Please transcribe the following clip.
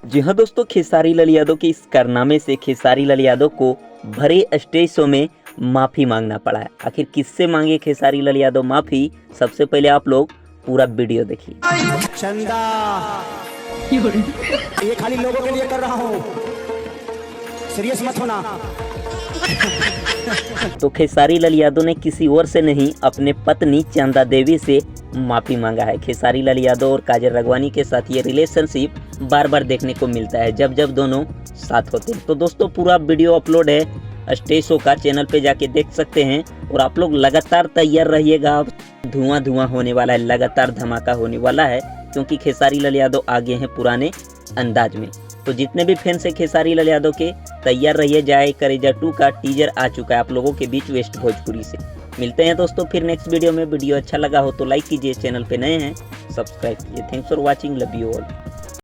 जी हाँ दोस्तों, खेसारी लाल यादव के इस कारनामे से खेसारी लाल यादव को भरे स्टेज शो में माफ़ी मांगना पड़ा है। आखिर किससे मांगे खेसारी लाल यादव माफ़ी? सबसे पहले आप लोग पूरा वीडियो देखिए। चंदा ये खाली लोगों के लिए कर रहा हूँ, सीरियस मत होना। तो खेसारी लाल यादव ने किसी और से नहीं, अपने पत्नी चंदा देवी से माफ़ी मांगा है। खेसारी लाल यादव और काजल राघवानी के साथ ये रिलेशनशिप बार बार देखने को मिलता है जब जब दोनों साथ होते हैं। तो दोस्तों पूरा वीडियो अपलोड है स्टेज शो का, चैनल पे जाके देख सकते हैं। और आप लोग लगातार तैयार रहिएगा, धुआं धुआं होने वाला है, लगातार धमाका होने वाला है, क्योंकि खेसारी लाल यादव आगे हैं पुराने अंदाज में। तो जितने भी फैंस हैं खेसारी लाल यादव के, तैयार रहिए। जाए करेजा 2 का टीजर आ चुका है आप लोगों के बीच वेस्ट भोजपुरी से। मिलते हैं दोस्तों फिर नेक्स्ट वीडियो में। वीडियो अच्छा लगा हो तो लाइक कीजिए, चैनल पे नए हैं सब्सक्राइब कीजिए। Thanks for watching, love you all.